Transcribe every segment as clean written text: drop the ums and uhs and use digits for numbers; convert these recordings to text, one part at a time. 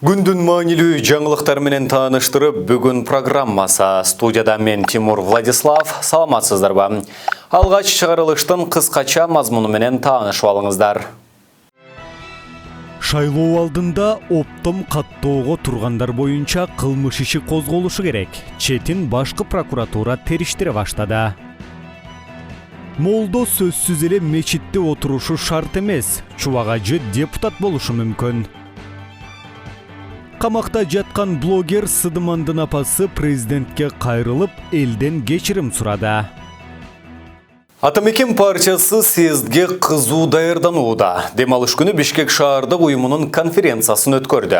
Күндүн маанилүү жаңылыктар менен тааныштырып, бүгүн программасы студияда мен Тимур Владислав. Саламатсыздарбы? Алгач чыгарылыштын кыскача мазмуну менен таанышып алыңыздар. Шайлоо алдында оптом каттоого тургандар боюнча кылмыш иши козголушу керек. Четин башкы прокуратура териштире баштады. Молдо сөзсүз эле мечитте отурушу шарт эмес. Чубагачы депутат болушу мүмкүн. Камакта жаткан блогер Сыдымандын апасы президентке кайрылып, элден кечирим сурады. Атамекен партиясы съездге кызуу даярданууда. Демалыш күнү Бишкек шаардык уюмунун конференциясын өткөрдү.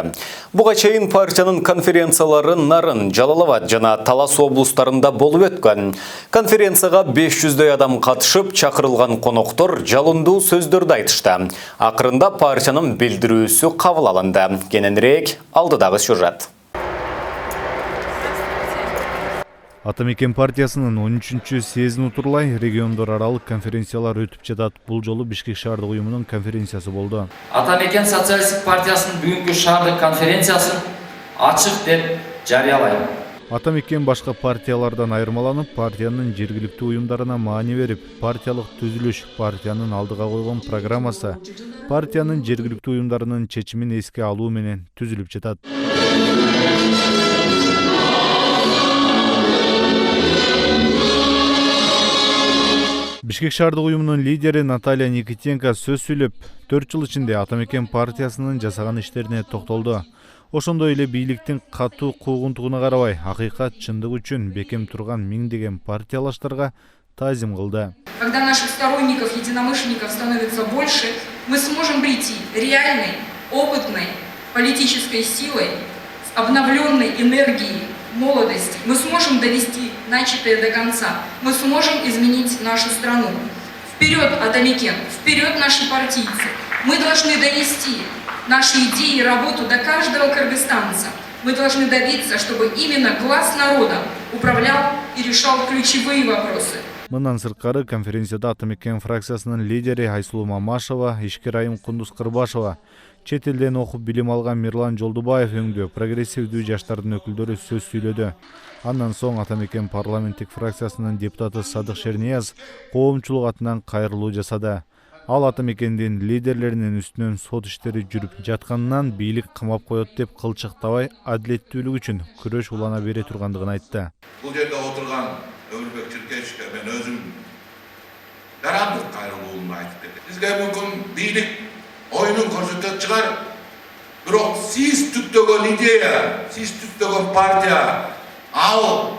Буга чейин партиянын конференциялары Нарын, Жалалабад жана Талас облустарында болуп өткөн. Конференцияга 500дөй адам катышып, чакырылган коноктор жалындуу сөздөрдү айтышты. Акырында партиянын билдирүүсү кабыл алынды. Кененирээк алдыдагы сюжет. Атамекен партиясынын 13-чү съездин утурлай региондор аралык конференциялар өтүп жатат. Бул жолу Бишкек шаардык уюмунун конференциясы болду. Атамекен социалисттик партиясынын бүгүнкү шаардык конференциясын ачык деп жарыялайм. Атамекен башка партиялардан айырмаланып, партиянын жергиликтүү уюмдарына маани берип, партиялык түзүлүш, партиянын алдыга койгон программасы, партиянын жергиликтүү уюмдарынын чечимин эске алуу менен түзүлүп жатат. Бишкек шаардык уюмунун лидери Наталья Никитенко сөз сүйлөп, 4 жыл ичинде Атамекен партиясынын жасаган иштерине токтолду. Ошондой эле бийликтин катуу куугунтугуна карабай, акыйкат чындык үчүн бекем турган миңдеген партиялаштарга таазим кылды. Когда наших сторонников, единомышленников становится больше, мы сможем прийти реальной, опытной политической силой, с обновленной энергией, молодости. Мы сможем довести начатое до конца. Мы сможем изменить нашу страну. Вперед, Атамекен! Вперед, наши партийцы! Мы должны донести наши идеи и работу до каждого кыргызстанца. Мы должны добиться, чтобы именно глас народа управлял и решал ключевые вопросы. Мындан сырткары конференцияда Атамекен фракциясынын лидери Айсулуу Мамашева, ишкер айым Кундуз Кырбашева, чет элден окуп билим алган Мирлан Жолдубаев өңдө прогрессивдүү жаштардын өкүлдөрү сөз сүйлөдү. Андан соң Атамекен парламенттик фракциясынын депутаты Садык Шернияз коомчулук атынан кайрылуу жасады. Ал Атамекендин лидерлеринин үстүнөн сот иштери жүрүп жатканынан бийлик камап коет деп кылчыктабай, адилеттүүлүк үчүн күрөш улана бере тургандыгын айтты. Бул жерде отурган Өмүрбек Чиркечке мен өзүм жарандык кайрылууну айтып бердим. Бизге мүмкүн бийлик оюнун көрсөтөт чыгар, бирок сиз түптөгөн идея, сиз түптөгөн партия ал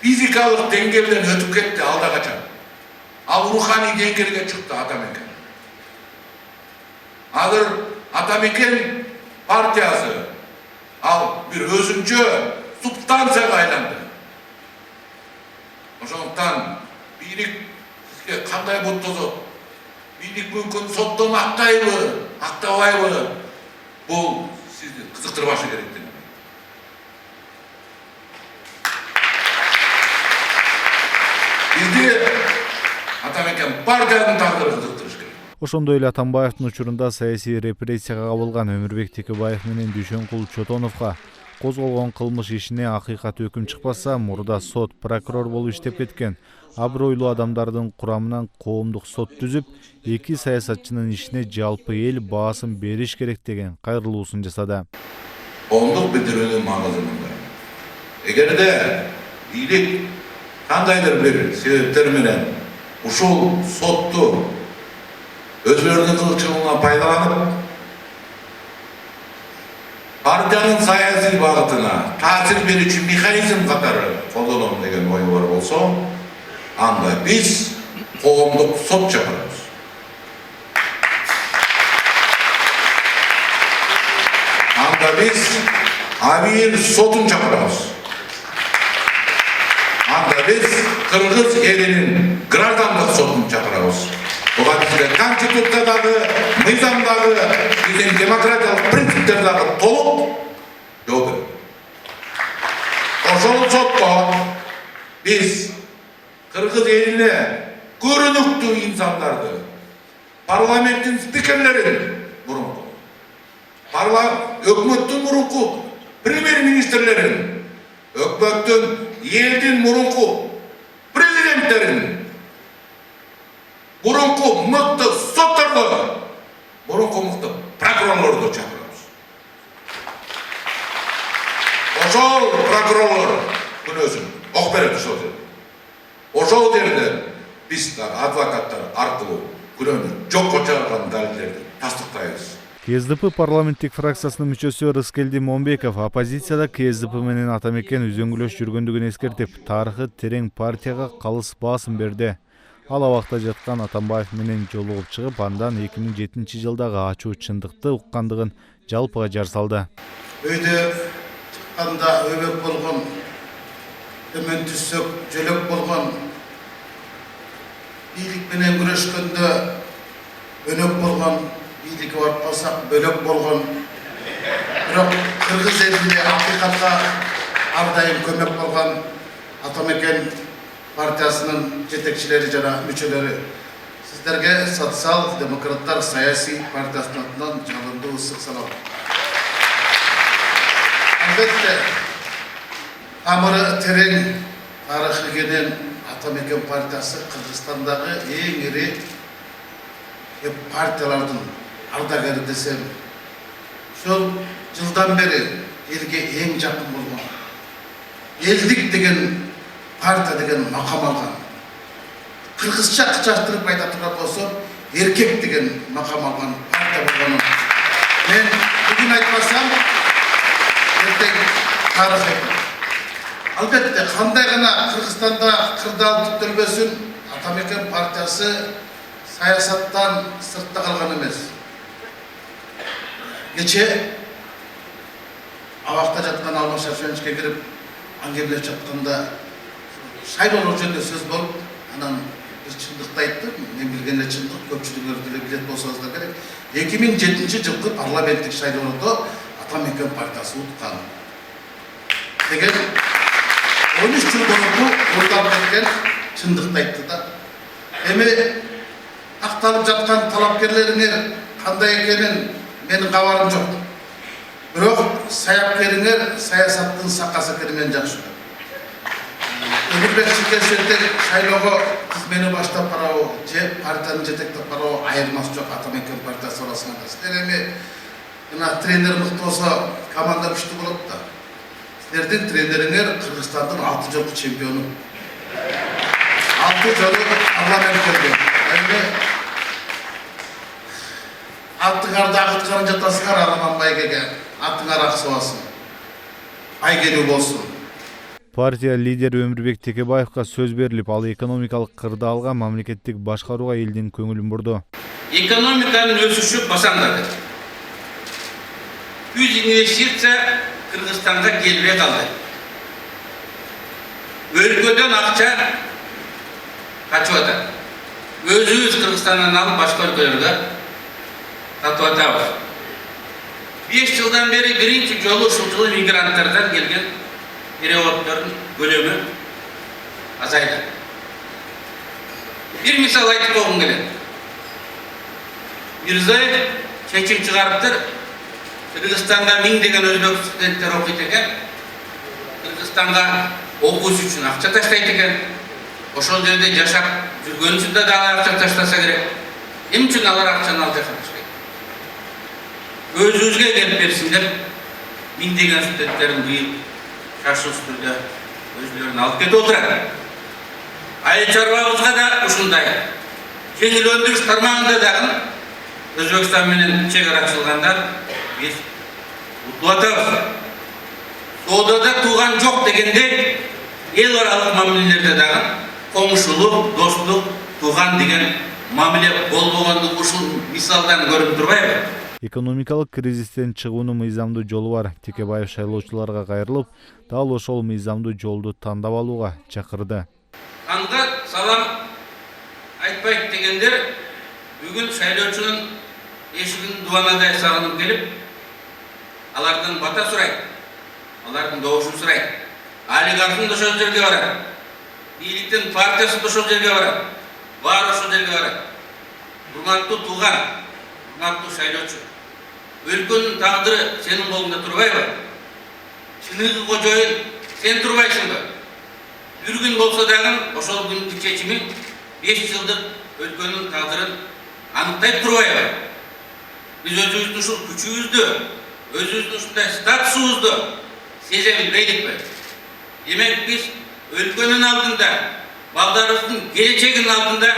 физикалык деңгээлден өтүп кетти алдагача. Ал руханий деңгээлге чыкты Атамекен. Азыр Атамекен партиясы ал бир өзүнчө субстанцияга айланды. Ошондуктан бийлик сизге кандай буттозот? Бийлик мүмкүн соттон актайбы, актабайбы? Бул сизди кызыктырбашы керек деп. Бизди Атамекен партиянын тагдыры кызыктырыш керек. Ошондой эле Атамбаевдин учурунда саясий репрессияга кабылган Өмүрбек Текебаев менен Дүйшөнкул Чотоновго козголгон кылмыш ишине акыйкат өкүм чыкпаса, мурда сот прокурор болуп иштеп кеткен абройлуу адамдардын курамынан коомдук сот түзүп, 2 саясатчынын ишине жалпы эл баасын бериш керек деген кайрылуусун жасады. Коомдук билдирүүнүн маңызы мындай. Эгерде бийлик кандайдыр бир себептер менен ушул сотту өзүлөрүнүн кызыкчылыгына пайдаланып, партиянын саясий багытына таасир берүүчү механизм катары колдоном деген ой бар болсо, анда биз коомдук сот чакырабыз. Анда биз Амир сотун чакырабыз. Анда биз Кыргыз элинин граждандык сотун чакырабыз. Буга бизге конституциядагы, мыйзамдагы, биздин демократиялык принциптердагы толук жол берет. Ошол сотто биз Кыргыз элине көрүнүктүү инсандарды, парламенттин спикерлерин, мурунку Ökmöttün murunku premier ministerlerin, ökmöttün yeldin murunku prezidentlerin, murunku mıktı sotlarları, murunku mıktı prokurorları da çağırıyoruz. Oşol prokurorlar bunu özün, okberet sözü. Oşol derler, biz advokatlar arkalı gününü çok koçargan dalillerdi, tasdiqlayız. КСДП парламенттик фракциясынын мүчөсү Рыскелди Момбеков оппозицияда КСДП менен Атамекен үзөңгүлөш жүргөндүгүн эскертип, тарыхы терең партияга калыс баасым берди. Ал абакта жаткан Атамбаев менен жолугуп чыгып, андан 2007 жылдагы ачуу чындыкты уккандыгын жалпыга жар салды. Өйдө чыкканда өбөк болгон, төмөн түссөк жөлөк болгон, бийлик менен күрөшкөндө өнөк болгон, бийликке барып калсак бөлөк болгон. Бирок кыргыз элине акыйкатка ар дайым көмөк болгон Атамекен партиясынын жетекчилери жана мүчөлөрү. Сиздерге социал-демократтар саясий партиясынын атынан жалындуу ысык салам. Албетте, тамыры терең тарыхы кенен Атамекен партиясы Кыргызстандагы эң ири партиялардын ардагери десем, ошол жылдан бери элге эң жакын болгон, элдик деген партия деген макам алган. Кыргызча кычаштырып айта турган болсом, эркек деген макам алган партия болгонун мен бүгүн айтпасам, эртең тарых айтат. Албетте, кандай гана Кыргызстанда кырдаал түптөлбөсүн, Атамекен партиясы саясаттан сыртта калган эмес. Кече абакта жаткан Алмаз Шаршеновичке кирип, аңгемелеп жатканда шайлоолор жөнүндө сөз болуп, анан бир чындыкты айтты, мен билген эле чындык, көпчүлүгүңөр деле билет болсоңуздар керек. 2007 жылкы парламенттик шайлоодо Атамекен партиясы уткан. Деген 13 жыл борунку урдалып кеткен чындыкты айтты да. Эми акталып жаткан талапкерлериңер кандай экенин менин кабарым жок. Бирок саяпкериңер саясаттын сакасы экенин жакшы. Өмүрбек Ширкешевдин шайлоого тизмени баштап барабы, же партияны жетектеп барабы айырмасы жок Атамекен партиясы арасында. Силер эми мына тренер мыкты болсо команда күчтүү болот да. Силердин тренериңер Кыргызстандын 6 жолку чемпиону. 6 жолу парламентке. Эми аттыңарды агытканы жатасыңар Аламан байгеге. Аттыңар аксыбасын. Байгелүү болсун. Партия лидери Өмүрбек Текебаевга сөз берилип, ал экономикалык кырдаалга, мамлекеттик башкарууга элдин көңүлүн бурду. Экономиканын өсүшү басаңдады. Үз инвестиция Кыргызстанга келбей калды. Өлкөдөн акча качып атат. Өзүбүз Кыргызстандан алып башка өлкөлөргө сатып атабыз. 5 жылдан бери биринчи жолу ушул жылы мигранттардан келген переводдордун көлөмү азайды. Бир мисал айтып койгум келет. Мирзаев чечим чыгарыптыр. Кыргызстанда 1000 деген өзбек студенттер окуйт экен. Кыргызстанга окуш үчүн акча таштайт экен. Ошол жерде жашап жүргөн үчүн да акча таштаса керек. Эмне үчүн алар акчаны алып таштайт? Өзүбүзгө келип берсиңер. 1000 деген студенттерин быйыл шаршылык түрдө өзүлөрүн алып кетип отурат. Айыл чарбабызга да ушундай. Жеңил өндүрүш тармагында дагы Өзбекстан менен чек ара ачылганда биз утулуп атабыз. Соодада тууган жок дегенде эл аралык мамилелерде дагы комушулук, достук, тууган деген мамиле болбогондугу ушул мисалдан көрүнүп турбайбы? Экономикалык кризистен чыгуунун мыйзамдуу жолу бар. Текебаев шайлоочуларга кайрылып, дал ошол мыйзамдуу жолду тандап алууга чакырды. Анда салам айтпайт дегендер бүгүн шайлоочунун эшигин дубанадай сагынып келип, алардын бата сурайт, алардын добушун сурайт. Олигархтын ошол жерге барат. Бийликтин партиясы ошол жерге барат. Баары ошол жерге барат. Урматтуу тууган, урматтуу шайлоочу. өлкөнүн тагдыры сенин колуңда турбайбы? Чыныгы кожоюн сен турбайсыңбы? Бир күн болсо дагы ошол күндүк чечими 5 жылдык өлкөнүн тагдырын аныктайт турбайбы? Биз өзүбүздүн ушул күчүбүздү, өзүбүздүн ушундай статусубузду сезе билбейдикпи? Демек биз өлкөнүн алдында, балдарыбыздын келечегинин алдында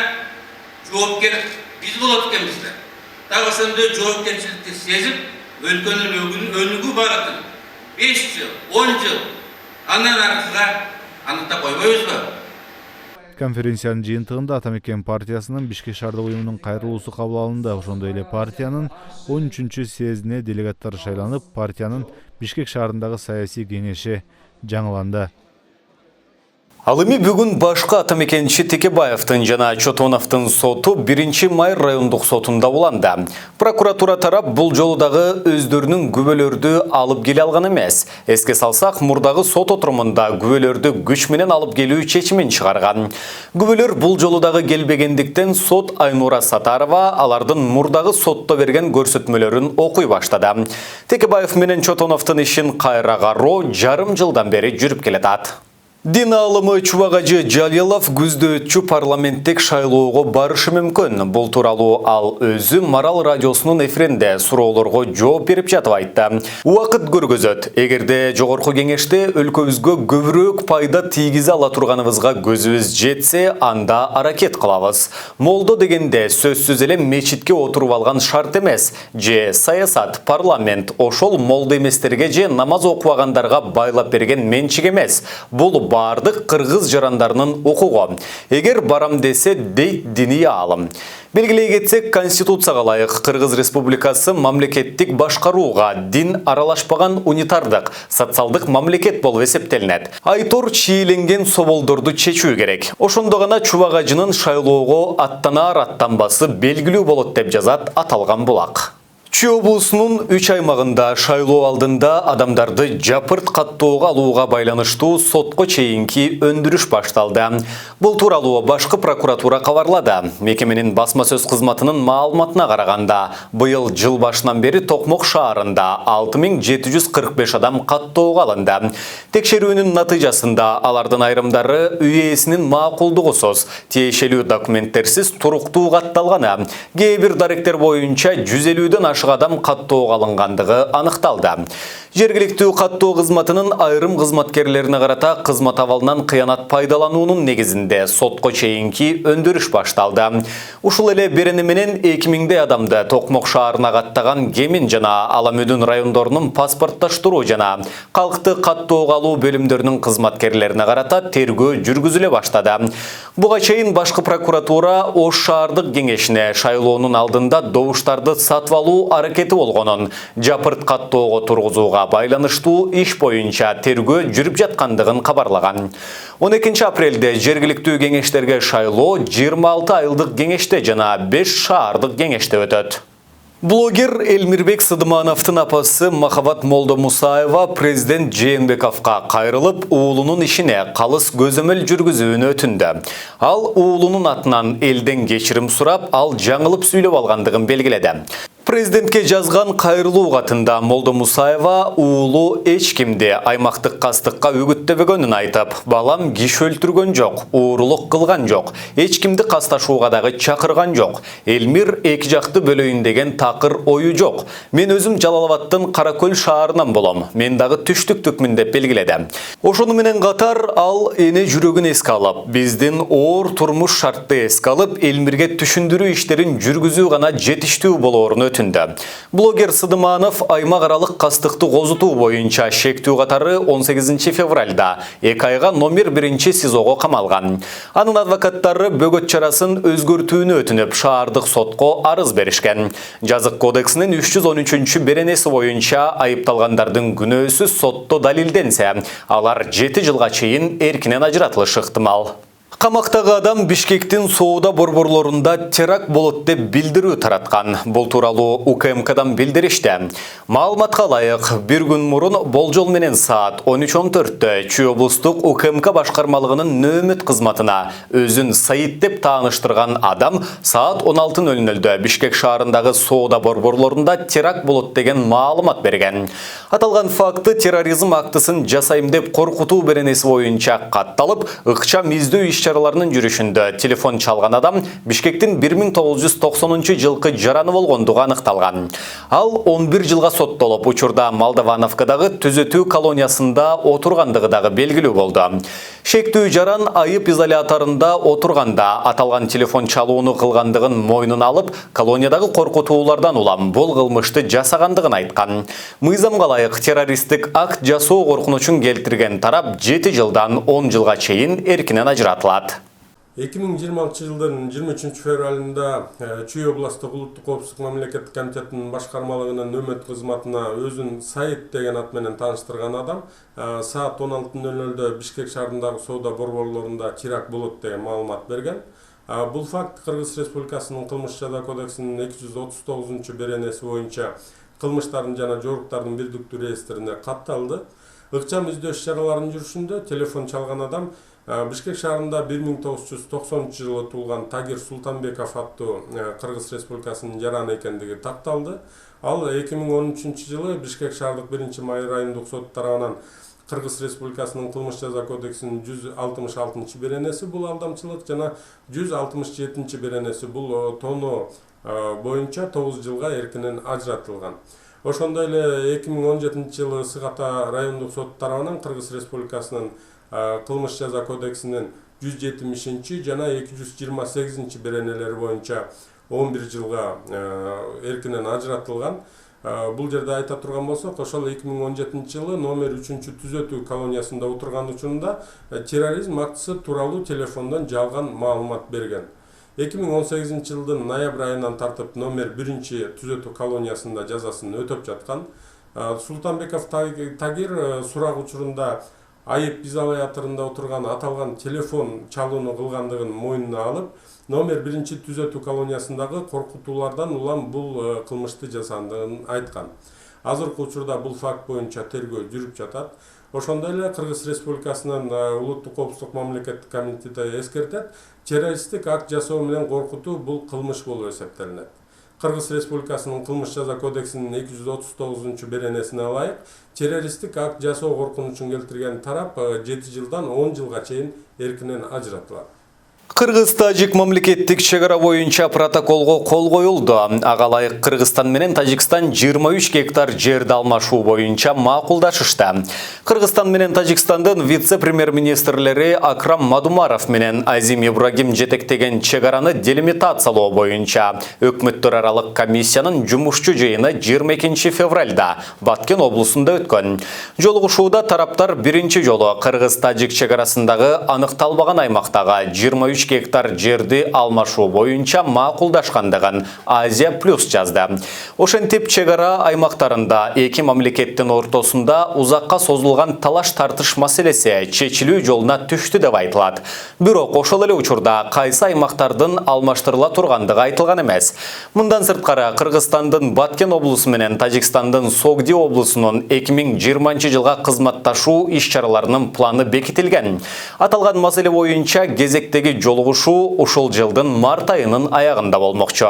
жоопкер биз болот экенбиз да. Так ошондой жоопкерчиликти сезип, өлкөнүн өнүгүү багытын 5 жыл, 10 жыл андан аркыга аныктап койбойбузбу? Конференциянын жыйынтыгында Атамекен партиясынын Бишкек шаардык уюмунун кайрылуусу кабыл алынды. Ошондой эле партиянын 13-чү съездине делегаттар шайланып, партиянын Бишкек шаарындагы саясий кеңеши жаңыланды. Ал эми бүгүн башка Атамекенчи Текебаевдин жана Чотоновдун соту 1-май райондук сотунда уланды. Прокуратура тарап бул жолу дагы өздөрүнүн күбөлөрдү алып келе алган эмес. Эске салсак, мурдагы сот отурумунда күбөлөрдү күч менен алып келүү чечимин чыгарган. Күбөлөр бул жолу дагы келбегендиктен сот Айнура Сатарова алардын мурдагы сотто берген көрсөтмөлөрүн окуй баштады. Текебаев менен Чотоновдун ишин кайра кароо жарым жылдан бери жүрүп келатат. Дин аалымы Чубагажы Жалилов күздө парламенттик шайлоого барышы мүмкүн. Бул тууралуу ал өзү Марал радиосунун эфиринде суроолорго жооп берип жатып айтты. Убакыт көргөзөт. Эгерде жогорку кеңеште өлкөбүзгө көбүрөөк пайда тийгизе ала турганыбызга көзүбүз жетсе, анда аракет кылабыз. Молдо дегенде сөзсүз эле мечитке отуруп алган шарт эмес. Же саясат, парламент ошол молдо эместерге же намаз окубагандарга байлап берген менчик эмес. Бул бардык кыргыз жарандарынын укугу. Эгер барам десе, дейт диний аалым. Белгилей кетсек, Конституцияга ылайык Кыргыз Республикасы мамлекеттик башкарууга дин аралашпаган унитардык, социалдык мамлекет болуп эсептелинет. Айтор чийиленген соболдорду чечүү керек. Ошондо гана Чубагажынын шайлоого аттанаар аттанбасы белгилүү болот деп жазат аталган булак. Чүй облусунун 3 аймагында шайлоо алдында адамдарды жапырт каттоого алууга байланыштуу сотко чейинки өндүрүш башталды. Бул тууралуу башкы прокуратура кабарлады. Мекеменин басма сөз кызматынын маалыматына караганда, быйыл жыл башынан бери Токмок шаарында 6745 адам каттоого алынды. Текшерүүнүн натыйжасында алардын айрымдары үй ээсинин макулдугусуз, тиешелүү документтерсиз туруктуу катталганы, кээ бир даректер боюнча 150дөн ашык адам каттоого алынгандыгы аныкталды. Жергиликтүү каттоо кызматынын айрым кызматкерлерине карата кызмат абалынан кыянат пайдалануунун негизинде сотко чейинки өндүрүш башталды. Ушул эле берени менен 2000 адамды Токмок шаарына каттаган Кемин жана Аламөдүн райондорунун паспорттоштуруу жана калкты каттоого алуу бөлүмдөрүнүн кызматкерлерине карата тергөө жүргүзүлө баштады. Буга чейин башкы прокуратура Ош шаардык кеңешине шайлоонун алдында добуштарды сатып алуу аракети болгонун, жапырт каттоого тургузууга байланыштуу иш боюнча тергөө жүрүп жаткандыгын кабарлаган. 12 апрелде жергиликтүү кеңештерге шайлоо 26 айылдык кеңеште жана 5 шаардык кеңеште өтөт. Блогер Элмирбек Сыдымановдун апасы Махабат Молдомусаева президент Жээнбековго кайрылып, уулунун ишине калыс көзөмөл жүргүзүүнү өтүндү. Ал уулунун атынан элден кечирим сурап, ал жаңылып сүйлөп алгандыгын белгиледи. Президентке жазган кайрылуу катында Молдомусаева уулу эч кимди аймактык кастыкка үгүттөбөгөнүн айтып, балам киши өлтүргөн жок, уурулук кылган жок, эч кимди касташууга дагы чакырган жок. Элмир эки жакты бөлөйүн деген такыр ою жок. Мен өзүм Жалал-Абадтын Каракөл шаарынан болом. Мен дагы түштүктүкмүн деп белгиледи. Ошону менен катар ал эне жүрөгүн эске алып, биздин оор турмуш шартты эске алып, Элмирге түшүндүрүү иштерин жүргүзүү гана жетиштүү болоорун өтүндү. Блогер Сыдыманов аймак аралык кастыкты козутуу боюнча шектүү катары 18 февралда 2 айга номер 1 СИЗОго камалган. Анын адвокаттары бөгөт чарасын өзгөртүүнү өтүнүп, шаардык сотко арыз беришкен. Жазык кодексинин 313 беренеси боюнча айыпталгандардын күнөөсү сотто далилденсе, алар 7 жылга чейин эркинен ажыратылышы ыктымал. Камактагы адам Бишкектин соода борборлорунда теракт болот деп билдирүү тараткан. Бул тууралуу УКМКдан билдиришти. Маалыматка ылайык, бир күн мурун болжол менен саат 13:14-тө Чүй облустук УКМК башкармалыгынын нөөмөт кызматына өзүн Саид деп тааныштырган адам саат 16:00-дө Бишкек шаарындагы соода борборлорунда теракт болот деген маалымат берген. Аталган факты терроризм актысын жасайм деп коркутуу беренеси боюнча катталып, ыкчам издөө иш-чараларынын жүрүшүндө телефон чалган адам Бишкектин 1990-жылкы жараны болгондугу аныкталган. Ал 11 жылга соттолуп, учурда Молдовановкадагы түзөтүү колониясында отургандыгы дагы белгилүү болду. Шектүү жаран айып изоляторунда отурганда аталган телефон чалууну кылгандыгын мойнуна алып, колониядагы коркутуулардан улам бул кылмышты жасагандыгын айткан. Мыйзамга ылайык террористтик акт жасоо коркунучун келтирген тарап 7 жылдан 10 жылга чейин эркинен ажыратылат. 2020 жылдын 23 февралында Чүй областык улуттук коопсуздук мамлекеттик комитетинин башкармалыгынын нөөмөт кызматына өзүн Саид деген ат менен тааныштырган адам саат 16:00-дө Бишкек шаарындагы соода борборлорунда теракт болот деген маалымат берген. Бул факт Кыргыз Республикасынын кылмыш жаза кодексинин 239-беренеси боюнча кылмыштардын жана жоруктардын бирдиктүү реестрине катталды. Ыкчам издөө иш-чараларынын жүрүшүндө телефон чалган адам Бишкек шаарында 1990-жылы туулган Тагир Султанбеков аттуу Кыргыз Республикасынын жараны экендиги такталды. Ал 2013-жылы Бишкек шаардык 1-май райондук сот тарабынан Кыргыз Республикасынын кылмыш жаза кодексинин 166-беренеси бул алдамчылык жана 167-беренеси бул тоноо боюнча 9 жылга эркинен ажыратылган. Ошондой эле 2017-жылы Сыгата райондук сот тарабынан Кыргыз Республикасынын кылмыш жаза кодексинин 170 жана 228-беренелери боюнча 11 жылга эркинен ажыратылган. Бул жерде айта турган болсок, ошол 2017-жылы номер 3-түзөтүү колониясында отурган учурунда терроризм актысы тууралуу телефондон жалган маалымат берген. 2018-жылдын ноябрь айынан тартып номер 1-түзөтүү колониясында жазасын өтөп жаткан. Султанбеков Тагир сурак учурунда айып изоляторунда отурган аталган телефон чалууну кылгандыгын мойнуна алып, номер 1-түзөтүү колониясындагы коркутуулардан улам бул кылмышты жасагандыгын айткан. Азыркы учурда бул факт боюнча тергөө жүрүп жатат. Ошондой эле Кыргыз Республикасынын улуттук коопсуздук мамлекеттик комитети эскертет, террористтик акт жасоо менен коркутуу бул кылмыш болуп эсептелинет. Кыргыз Республикасынын кылмыш жаза кодексинин 239-беренесине ылайык террористтик акт жасоо коркунучун келтирген тарап 7 жылдан 10 жылга чейин эркинен ажыратылат. Кыргыз-Тажик мамлекеттик чегара боюнча протоколго кол коюлду. Ага ылайык Кыргызстан менен Тажикстан 23 гектар жерди алмашуу боюнча макулдашышты. Кыргызстан менен Тажикстандын вице-премьер-министрлери Акрам Мадумаров менен Азим Ибрагим жетектеген чегараны делимитациялоо боюнча өкмөттөр аралык комиссиянын жумушчу жыйыны 22 февралда Баткен облусунда өткөн. Жолугушууда тараптар биринчи жолу Кыргыз-Тажик чегарасындагы аныкталбаган аймактагы 23 гектар жерди алмашуу боюнча макулдашкандыгын Азия Плюс жазды. Ошентип чегара аймактарында эки мамлекеттин ортосунда узакка созулган талаш-тартыш маселеси чечилүү жолуна түштү деп айтылат. Бирок ошол эле учурда кайсы аймактардын алмаштырыла тургандыгы айтылган эмес. Мындан сырткары Кыргызстандын Баткен облусу менен Тажикстандын Согди облусунун 2020 жылга кызматташуу иш-чараларынын планы бекитилген. Аталган маселе боюнча кезектеги жолугушуу ушул жылдын март айынын аягында болмокчу.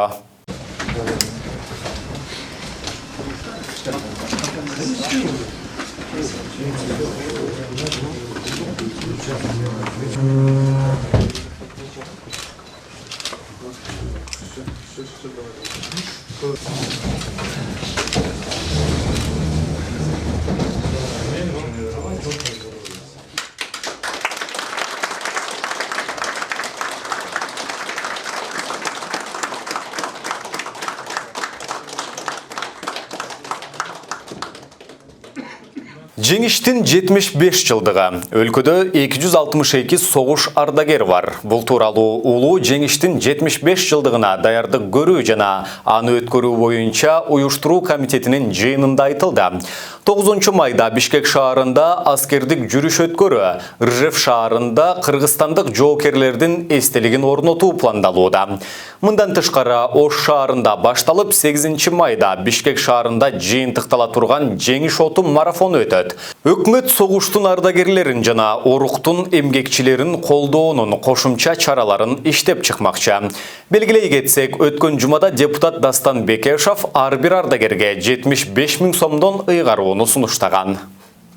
Жеңиштин 75 жылдыгы. Өлкөдө 262 согуш ардагер бар. Бул тууралуу улуу жеңиштин 75 жылдыгына даярдык көрүү жана аны өткөрүү боюнча уюштуруу комитетинин жыйынында айтылды. 9 майда Бишкек шаарында аскердик жүрүш өткөрү, Ржев шаарында кыргызстандык жоокерлердин эстелигин орнотуу пландалууда. Мындан тышкары Ош шаарында башталып 8 майда Бишкек шаарында жыйынтыктала турган жеңиш оту марафону өтөт. Өкмөт согуштун ардагерлерин жана оруктун эмгекчилерин колдоонун кошумча чараларын иштеп чыкмакчы. Белгилей кетсек, өткөн жумада депутат Дастан Бекешов ар бир ардагерге 75 000 сомдон ыйгарууну сунуштаган.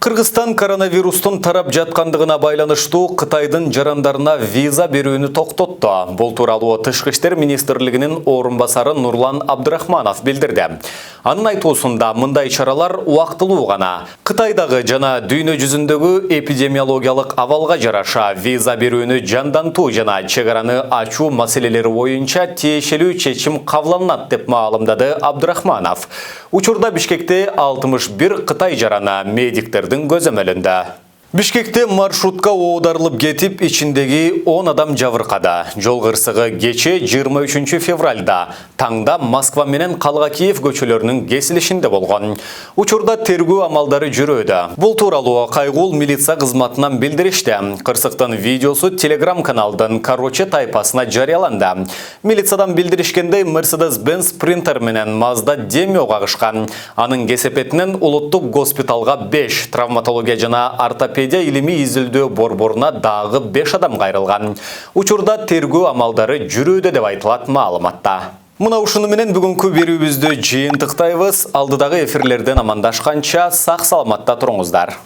Кыргызстан коронавирустун тарап жаткандыгына байланыштуу Кытайдын жарандарына виза берүүнү токтотту. Бул тууралуу Тышкы иштер министрлигинин орун басары Нурлан Абдрахманов билдирди. Анын айтуусунда мындай чаралар убактылуу гана. Кытайдагы жана дүйнө жүзүндөгү эпидемиологиялык абалга жараша виза берүүнү жандантуу жана чек-араны ачуу маселелери боюнча тиешелүү чечим кабылданат деп маалымдады Абдрахманов. Учурда Бишкекте 61 Кытай жараны медиктердин көзөмөлүндө. Бишкекте маршрутка оодарылып кетип, ичиндеги 10 адам жабыркады. Жол кырсыгы кече 23 февралда таңда Москва менен Калгакиев көчөлөрүнүн кесилишинде болгон. Учурда тергөө амалдары жүрүүдө. Бул тууралуу Кайгул милиция кызматынан билдиришти. Кырсыктын видеосу Telegram каналдын Короче тайпасына жарыяланды. Милициядан билдиришкендей, Mercedes-Benz Sprinter менен Mazda Demio кагышкан. Анын кесепетинен улуттук госпиталга 5, травматология жана ортопедия илими изилдөө борборуна дагы 5 адам кайрылган. Учурда тергөө амалдары жүрүүдө деп айтылат маалыматта. Мына ушуну менен бүгүнкү берүүбүздү жыйынтыктайбыз. Алдыдагы эфирлерден амандашканча сак саламатта туруңуздар.